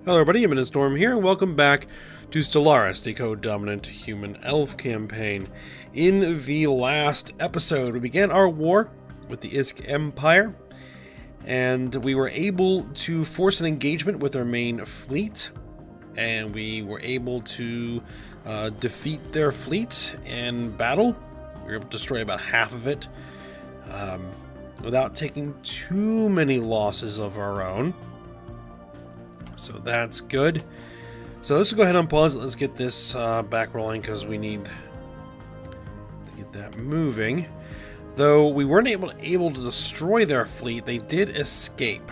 Hello everybody, I'm in a storm here, and welcome back to Stellaris, the co-dominant human-elf campaign. In the last episode, we began our war with the Isk Empire, and we were able to force an engagement with our main fleet, and we were able to defeat their fleet in battle. We were able to destroy about half of it, without taking too many losses of our own. So that's good. So let's go ahead and pause it. Let's get this back rolling because we need to get that moving. Though we weren't able to destroy their fleet, they did escape.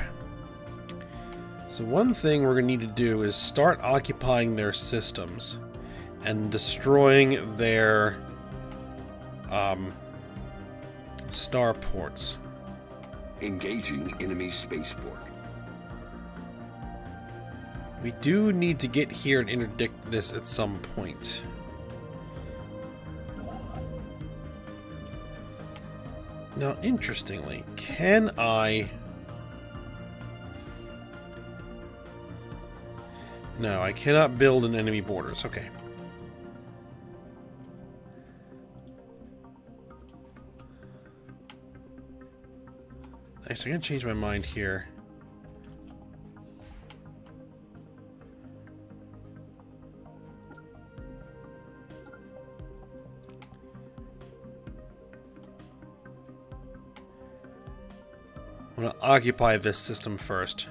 So one thing we're going to need to do is start occupying their systems and destroying their starports. Engaging enemy spaceport. We do need to get here and interdict this at some point. Now, interestingly, can I... No, I cannot build an enemy borders. Okay. Actually, I'm going to change my mind here. I'm going to occupy this system first.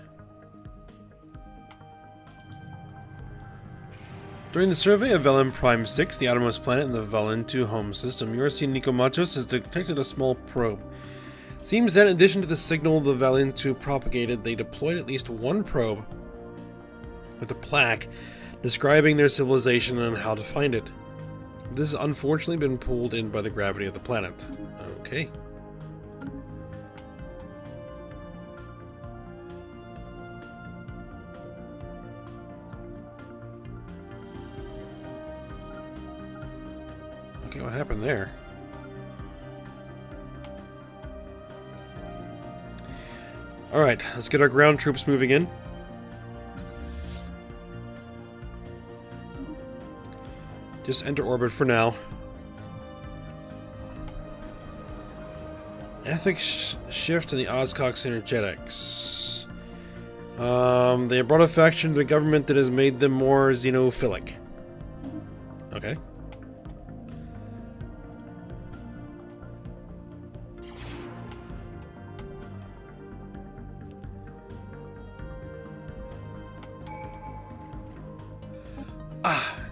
During the survey of Velen Prime 6, the outermost planet in the Velen 2 home system, URC Nikomachos has detected a small probe. Seems that in addition to the signal the Velen 2 propagated, they deployed at least one probe with a plaque describing their civilization and how to find it. This has unfortunately been pulled in by the gravity of the planet. Okay. Okay, what happened there? Alright, let's get our ground troops moving in. Just enter orbit for now. Ethnic shift in the Ozcox energetics. They have brought a faction to the government that has made them more xenophilic. Okay.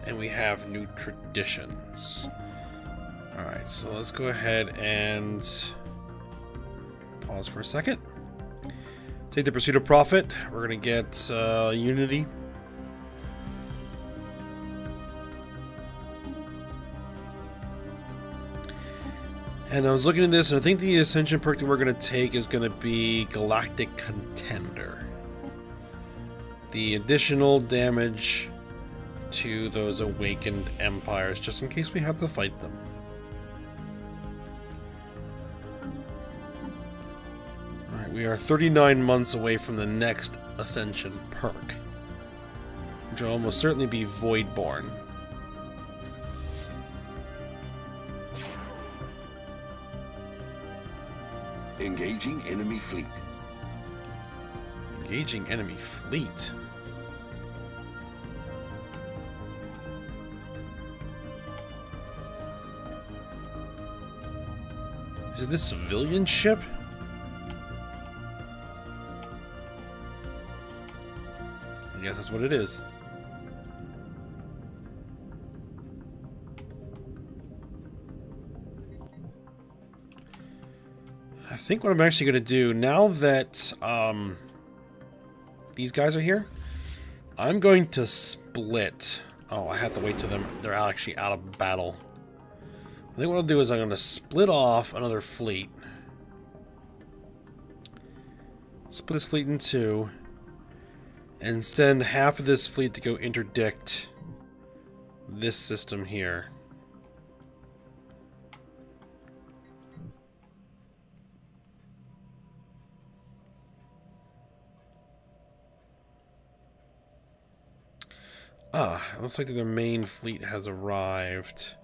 And we have new traditions. Alright, so let's go ahead and pause for a second. Take the pursuit of profit. We're going to get unity. And I was looking at this, and I think the ascension perk that we're going to take is going to be Galactic Contender. The additional damage to those awakened empires, just in case we have to fight them. Alright, we are 39 months away from the next ascension perk, which will almost certainly be Voidborn. Engaging enemy fleet. Engaging enemy fleet. Is it this civilian ship? I guess that's what it is. I think what I'm actually going to do, now that these guys are here, I'm going to split. Oh, I have to wait till they're actually out of battle. I think what I'll do is I'm going to split off another fleet. Split this fleet in two. And send half of this fleet to go interdict this system here. Ah, it looks like their main fleet has arrived.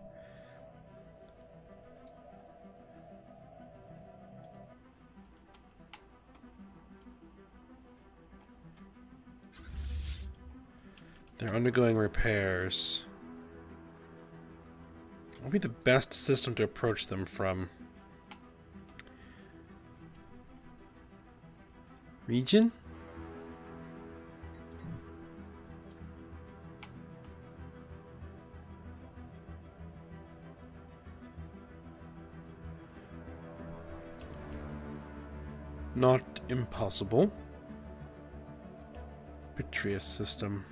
They're undergoing repairs. What would be the best system to approach them from? Region? Not impossible. Petrius system.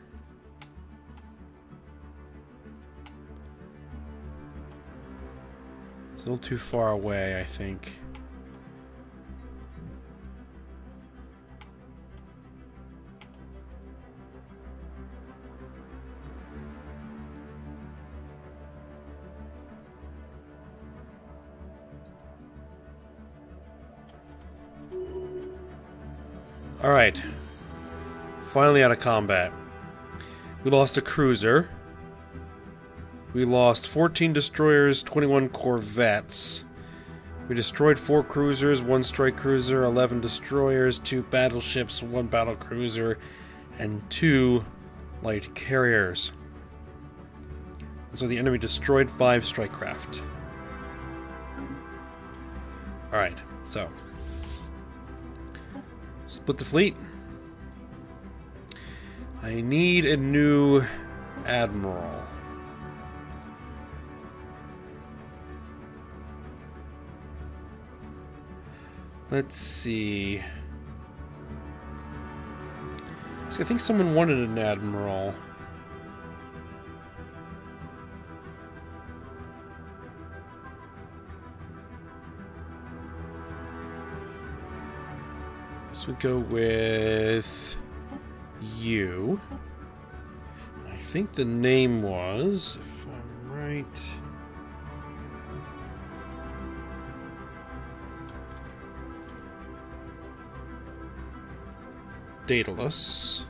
It's a little too far away, I think. Alright. Finally out of combat. We lost a cruiser. We lost 14 destroyers, 21 corvettes. We destroyed 4 cruisers, 1 strike cruiser, 11 destroyers, 2 battleships, 1 battle cruiser, and 2 light carriers. And so the enemy destroyed 5 strike craft. Alright, so split the fleet. I need a new admiral. Let's see. So I think someone wanted an admiral. So we go with you. I think the name was, if I'm right, Daedalus.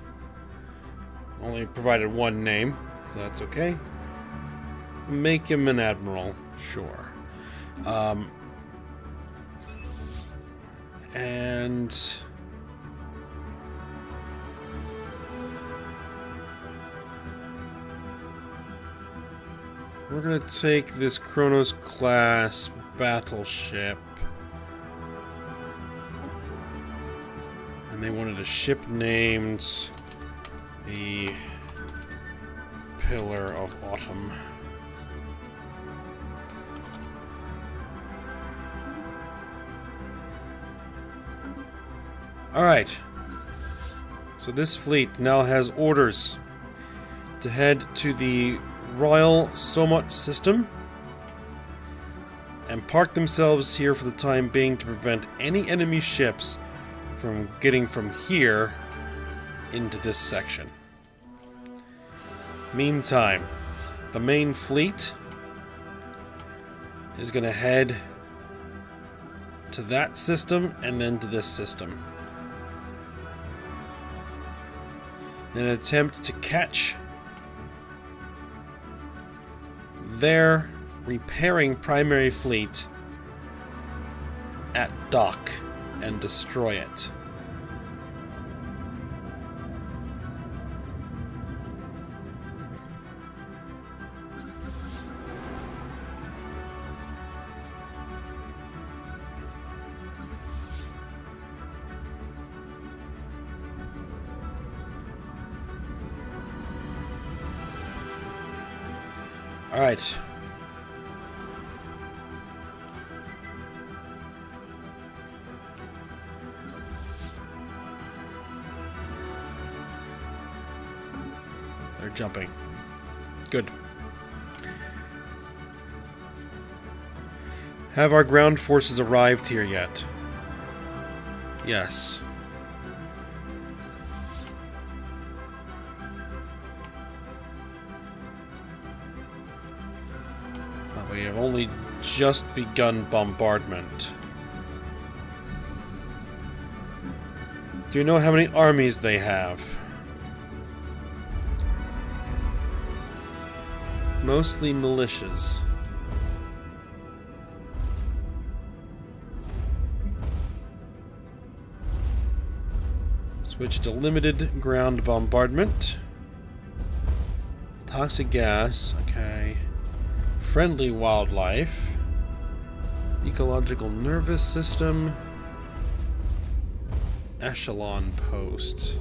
Only provided one name, so that's okay. Make him an admiral, sure. And we're gonna take this Kronos class battleship. And they wanted a ship named the Pillar of Autumn. Alright. So this fleet now has orders to head to the Royal Somot system and park themselves here for the time being to prevent any enemy ships from getting from here into this section. Meantime, the main fleet is going to head to that system and then to this system in an attempt to catch their repairing primary fleet at dock and destroy it. All right. They're jumping. Good. Have our ground forces arrived here yet? Yes. But we have only just begun bombardment. Do you know how many armies they have? Mostly militias. Switch to limited ground bombardment. Toxic gas, okay. Friendly wildlife. Ecological nervous system. Echelon post.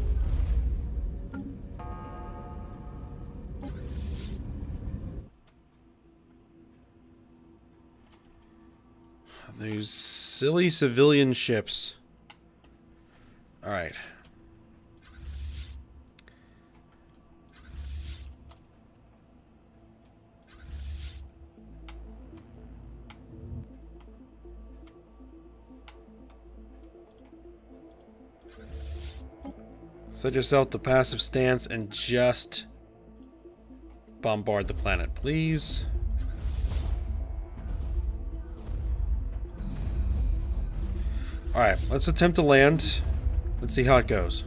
These silly civilian ships. Alright. Set yourself to passive stance and just bombard the planet, please. Alright, let's attempt to land. Let's see how it goes.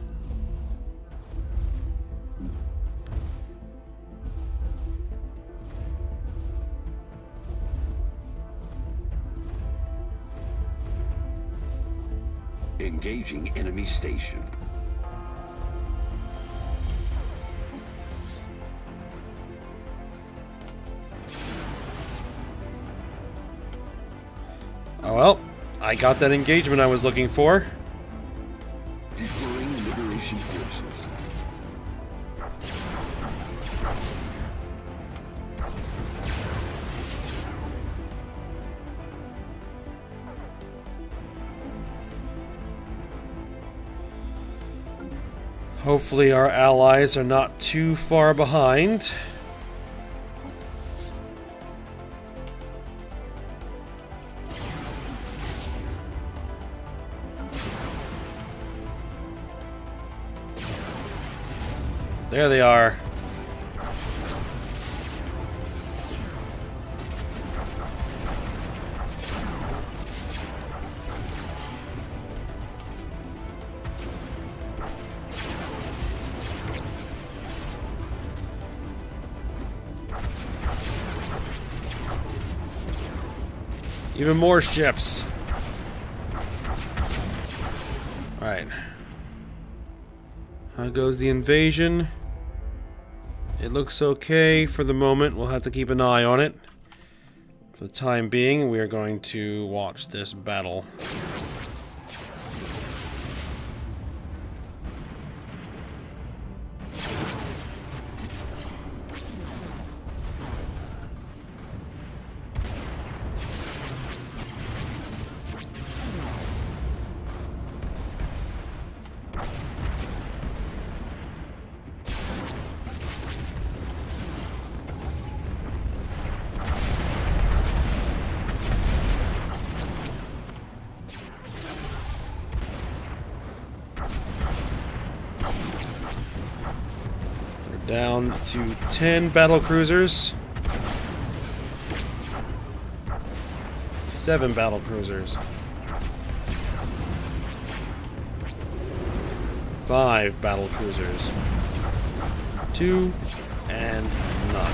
Engaging enemy station. Oh well, I got that engagement I was looking for. Deploying liberation forces. Hopefully our allies are not too far behind. There they are. Even more ships. Alright. How goes the invasion? It looks okay for the moment. We'll have to keep an eye on it. For the time being, we are going to watch this battle. Down to 10 battle cruisers. 7 battle cruisers. 5 battle cruisers. 2 and none.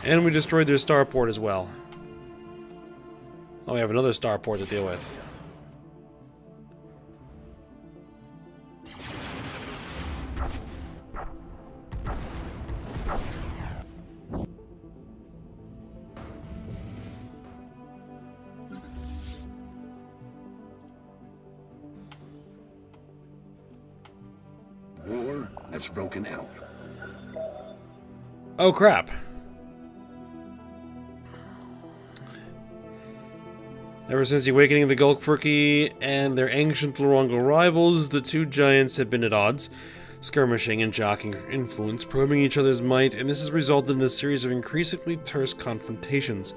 And we destroyed their starport as well. Oh, we have another starport to deal with. War has broken out. Oh crap. Ever since the awakening of the Gulkfurki and their ancient Lorongo rivals, the two giants have been at odds, skirmishing and jockeying for influence, probing each other's might, and this has resulted in a series of increasingly terse confrontations,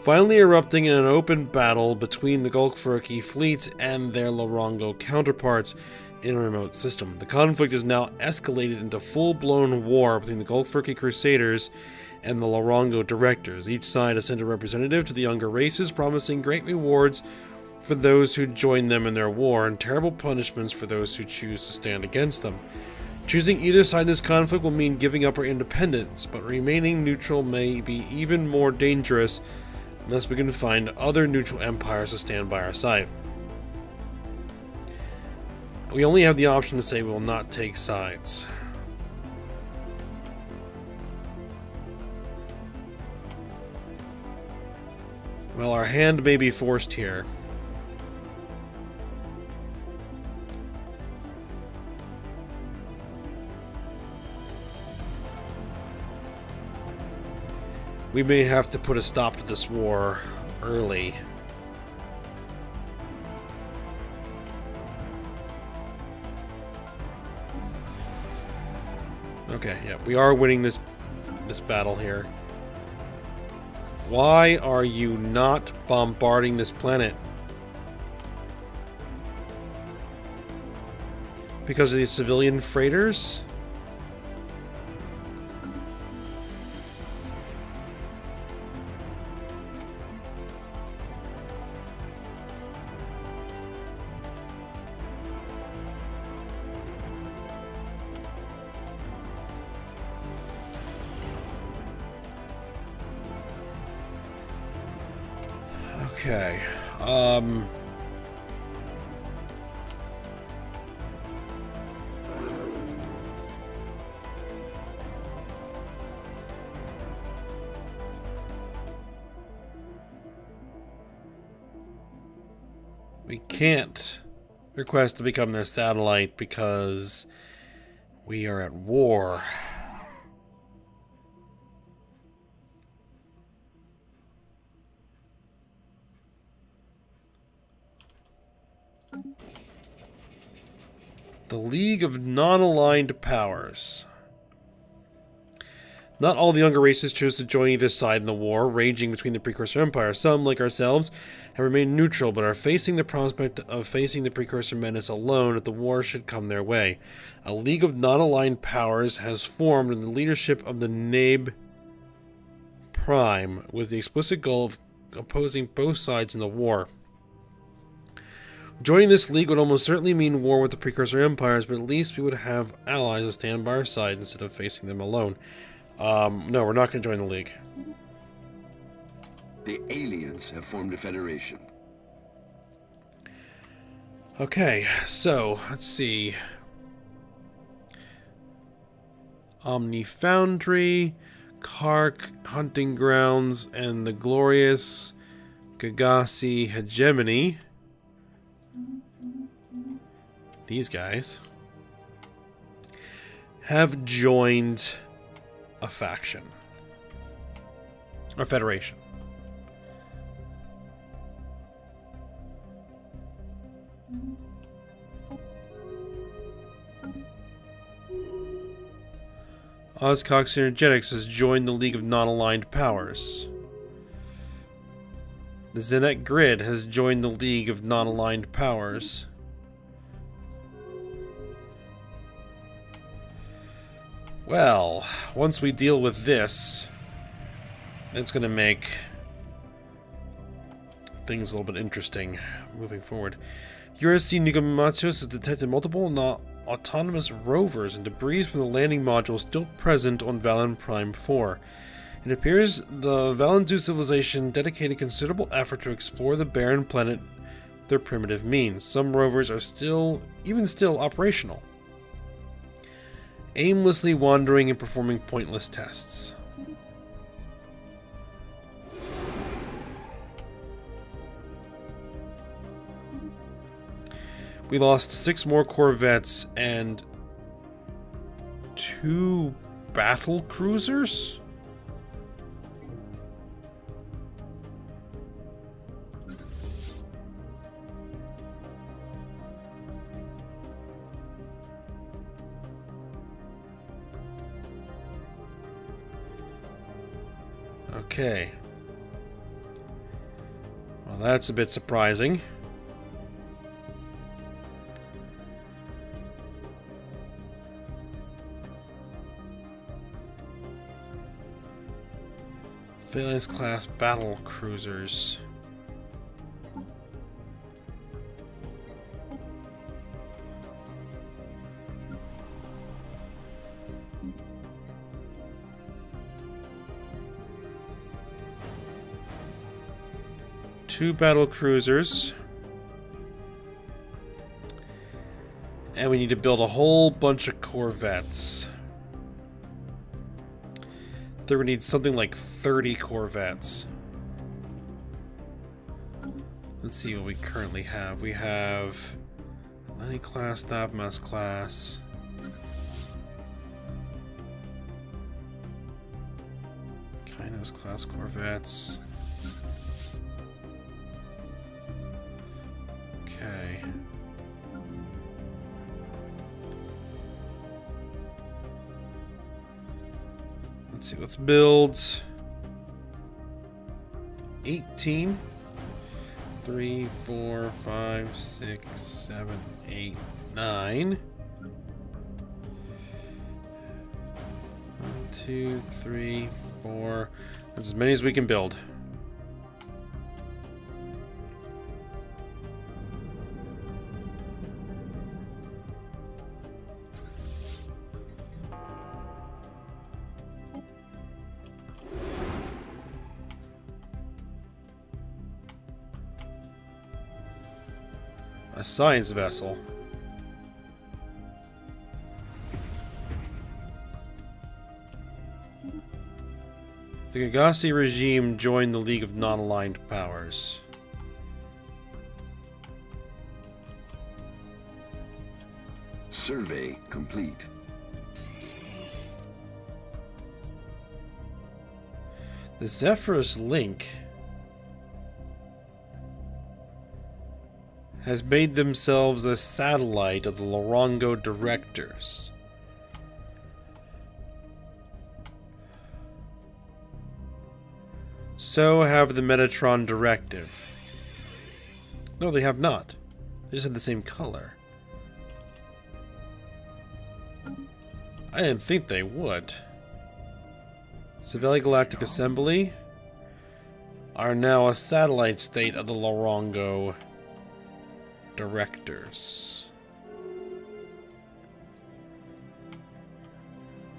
finally erupting in an open battle between the Gulkfurki fleet and their Lorongo counterparts in a remote system. The conflict is now escalated into full-blown war between the Gulkfurki Crusaders and the Lorongo directors. Each side has sent a representative to the younger races, promising great rewards for those who join them in their war, and terrible punishments for those who choose to stand against them. Choosing either side in this conflict will mean giving up our independence, but remaining neutral may be even more dangerous unless we can find other neutral empires to stand by our side. We only have the option to say we will not take sides. Well, our hand may be forced here. We may have to put a stop to this war early. Okay, yeah, we are winning this battle here. Why are you not bombarding this planet? Because of these civilian freighters? Okay, we can't request to become their satellite because we are at war. The League of Non-Aligned Powers. Not all the younger races chose to join either side in the war raging between the Precursor Empires. Some, like ourselves, have remained neutral, but are facing the prospect of facing the Precursor menace alone if the war should come their way. A League of Non-Aligned Powers has formed under the leadership of the Nabe Prime, with the explicit goal of opposing both sides in the war. Joining this league would almost certainly mean war with the Precursor Empires, but at least we would have allies to stand by our side instead of facing them alone. No, we're not going to join the league. The aliens have formed a federation. Okay, so, let's see. Omni Foundry, Kark Hunting Grounds, and the glorious Galaxy Hegemony. These guys have joined a faction. Or federation. Ozcox Energetics has joined the League of Non-Aligned Powers. The Zenet Grid has joined the League of Non-Aligned Powers. Well, once we deal with this, it's going to make things a little bit interesting moving forward. USC Nicomacheus has detected multiple autonomous rovers and debris from the landing module still present on Valen Prime 4. It appears the Valentu civilization dedicated considerable effort to explore the barren planet with their primitive means. Some rovers are still operational, aimlessly wandering and performing pointless tests. We lost 6 more corvettes and 2 battle cruisers? Okay. Well, that's a bit surprising. Valence class battle cruisers. 2 battle cruisers. And we need to build a whole bunch of corvettes. I think we need something like 30 corvettes. Let's see what we currently have. We have Lenny class, Thavmas class. Kainos class corvettes. Okay. Let's see, let's build 18. 3, 4, 5, 6, 7, 8, 9. 1, 2, 3, 4. That's as many as we can build. A science vessel. The Galaxy regime joined the League of Non-Aligned Powers. Survey complete. The Zephyrus Link has made themselves a satellite of the Lorongo Directors. So have the Metatron Directive. No, they have not. They just have the same color. I didn't think they would. Savelli Galactic Assembly are now a satellite state of the Lorongo Directors.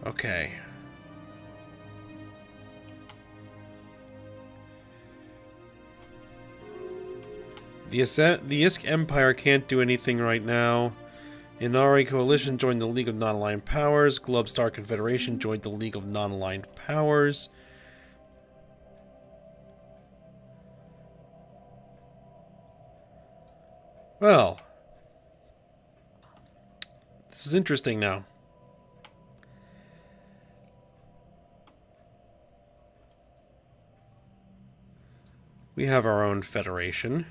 Okay. The Isk Empire can't do anything right now. Inari Coalition joined the League of Non-Aligned Powers. Glub Star Confederation joined the League of Non-Aligned Powers. Well, this is interesting now. We have our own federation.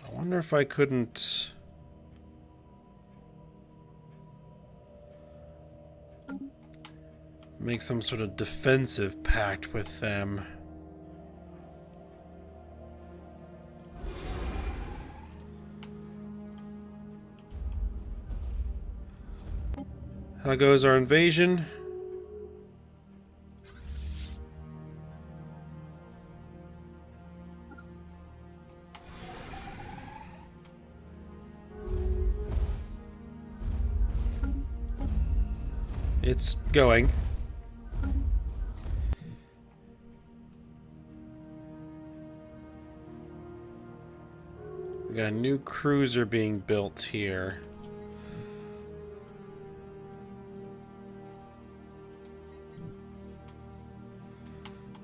I wonder if I couldn't make some sort of defensive pact with them. How goes our invasion? It's going. We got a new cruiser being built here.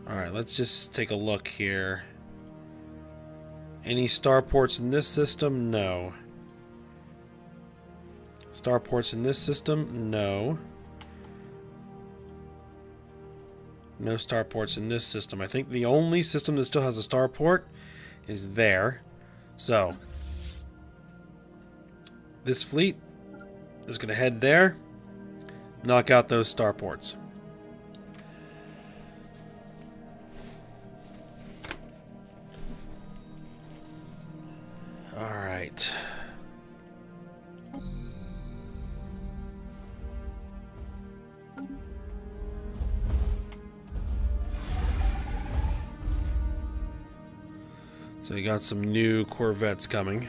Alright, let's just take a look here. Any starports in this system? No. Starports in this system? No. No starports in this system. I think the only system that still has a starport is there. So, this fleet is going to head there, knock out those starports. Alright. So you got some new corvettes coming.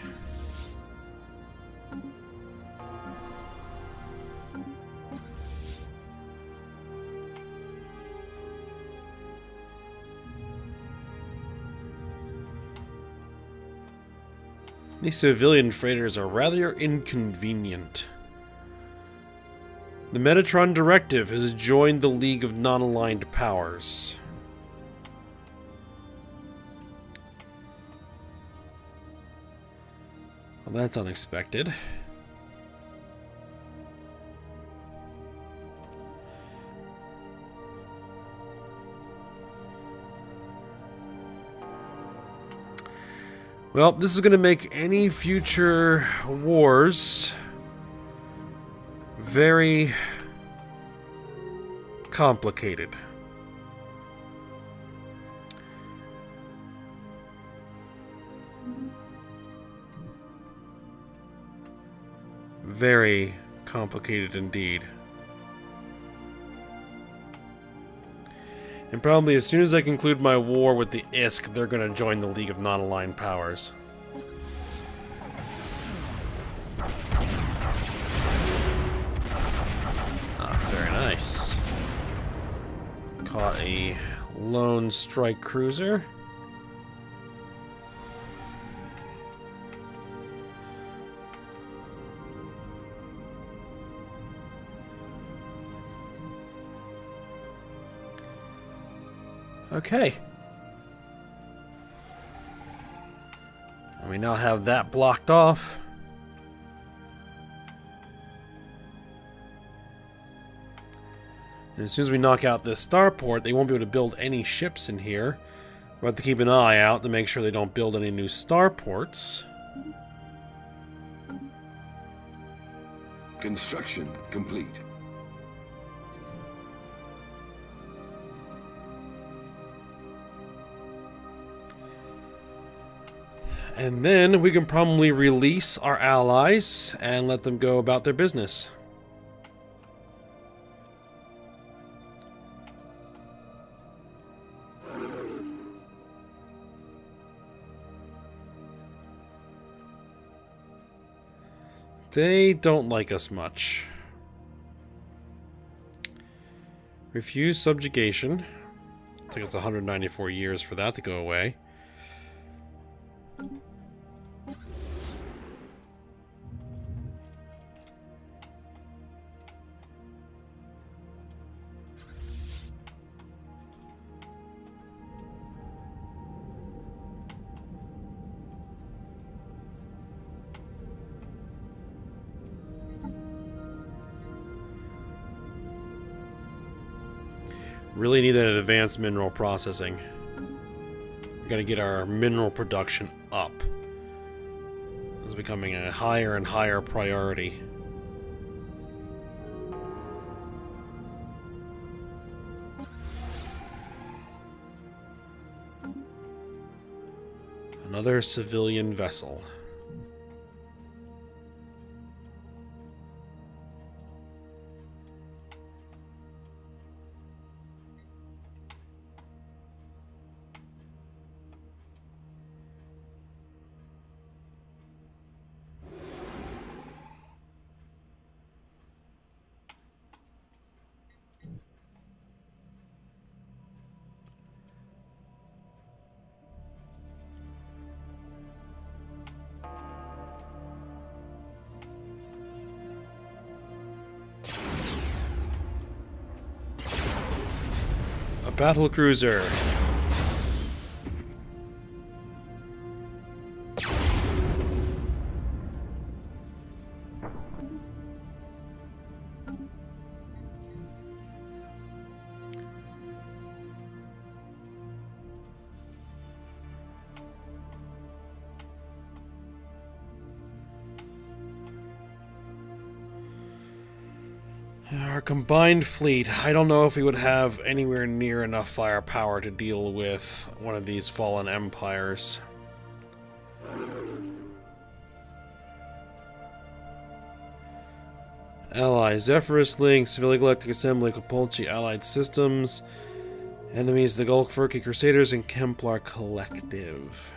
These civilian freighters are rather inconvenient. The Metatron Directive has joined the League of Non-Aligned Powers. Well, that's unexpected. Well, this is going to make any future wars very complicated. Very complicated indeed. And probably as soon as I conclude my war with the ISK, they're going to join the League of Non-Aligned Powers. Ah, very nice. Caught a lone strike cruiser. Okay. And we now have that blocked off. And as soon as we knock out this starport, they won't be able to build any ships in here. We'll have to keep an eye out to make sure they don't build any new starports. Construction complete. And then we can probably release our allies and let them go about their business. They don't like us much. Refuse subjugation. It took us 194 years for that to go away. Really need that advanced mineral processing. We gotta get our mineral production up. It's becoming a higher and higher priority. Another civilian vessel. Battle cruiser. Our combined fleet, I don't know if we would have anywhere near enough firepower to deal with one of these fallen empires. Allies, Zephyrus Link, Civilian Galactic Assembly, Kopolchi Allied Systems, enemies, the Gulfurki Crusaders, and Kemplar Collective.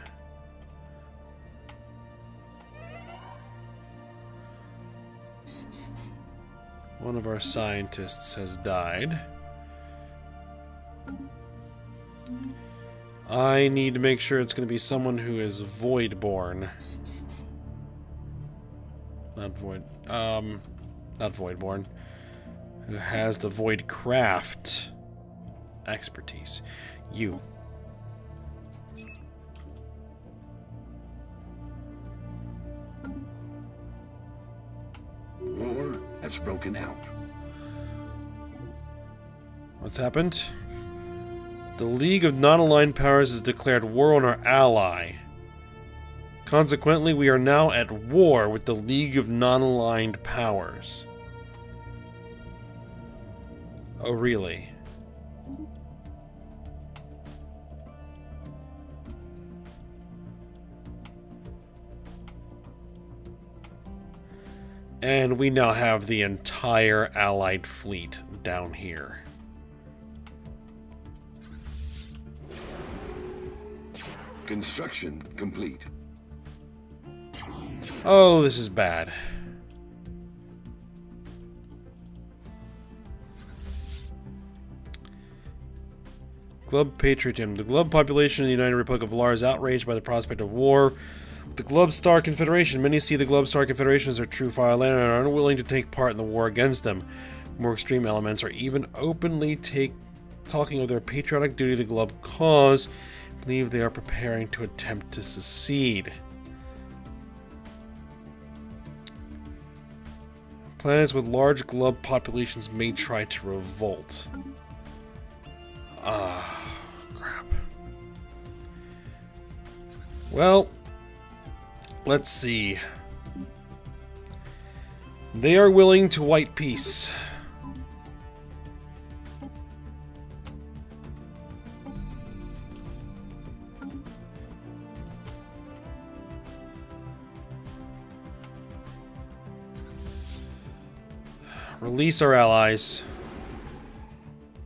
One of our scientists has died. I need to make sure it's going to be someone who is void-born. Not Void. Not Voidborn. Who has the Voidcraft expertise? You. War has broken out. What's happened? The League of Non-Aligned Powers has declared war on our ally. Consequently, we are now at war with the League of Non-Aligned Powers. Oh, really? And we now have the entire Allied fleet down here. Construction complete. Oh, this is bad. Glub Patriotism. The Glub population in the United Republic of Alar is outraged by the prospect of war with the Glub Star Confederation. Many see the Glub Star Confederation as their true fatherland and are unwilling to take part in the war against them. More extreme elements are even openly talking of their patriotic duty to the Glub cause. Believe they are preparing to attempt to secede. Planets with large Glub populations may try to revolt. Crap. Well, let's see. They are willing to white peace. Release our allies.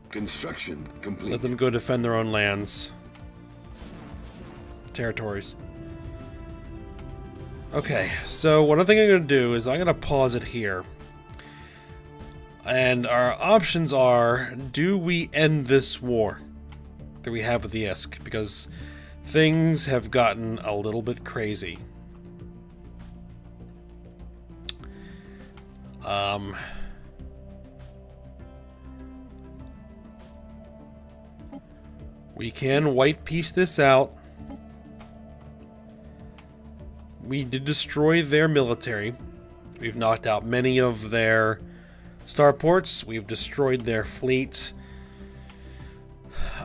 Construction complete. Let them go defend their own lands. Territories. Okay, so what I think I'm going to do is I'm going to pause it here. And our options are, do we end this war that we have with the ISK? Because things have gotten a little bit crazy. We can white piece this out. We did destroy their military. We've knocked out many of their starports. We've destroyed their fleet.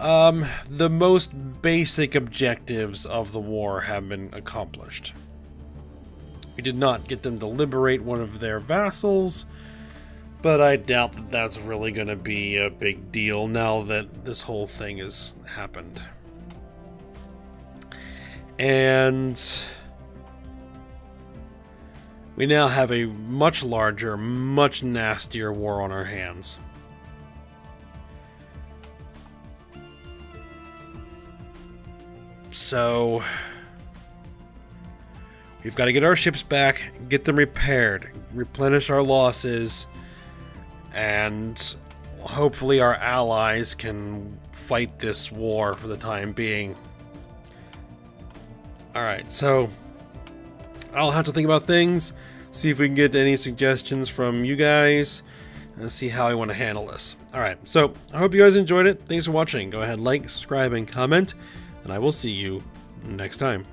The most basic objectives of the war have been accomplished. We did not get them to liberate one of their vassals, but I doubt that that's really going to be a big deal now that this whole thing has happened. And we now have a much larger, much nastier war on our hands. So we've got to get our ships back, get them repaired, replenish our losses, and hopefully our allies can fight this war for the time being. Alright, so I'll have to think about things, see if we can get any suggestions from you guys, and see how I want to handle this. Alright, so I hope you guys enjoyed it. Thanks for watching. Go ahead, like, subscribe, and comment, and I will see you next time.